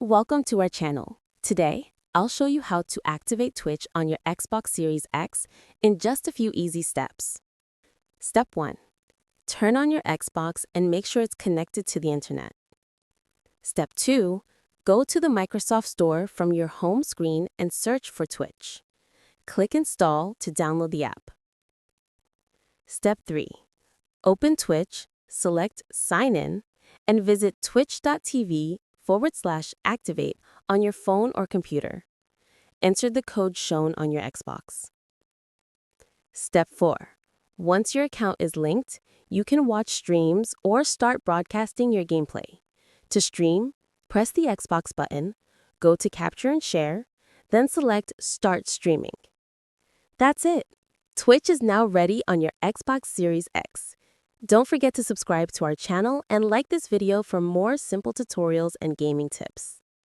Welcome to our channel. Today, I'll show you how to activate Twitch on your Xbox Series X in just a few easy steps. Step 1. Turn on your Xbox and make sure it's connected to the internet. Step 2. Go to the Microsoft Store from your home screen and search for Twitch. Click Install to download the app. Step 3. Open Twitch, select Sign In, and visit twitch.tv/activate on your phone or computer. Enter the code shown on your Xbox. Step 4. Once your account is linked, you can watch streams or start broadcasting your gameplay. To stream, press the Xbox button, go to Capture and Share, then select Start Streaming. That's it! Twitch is now ready on your Xbox Series X. Don't forget to subscribe to our channel and like this video for more simple tutorials and gaming tips.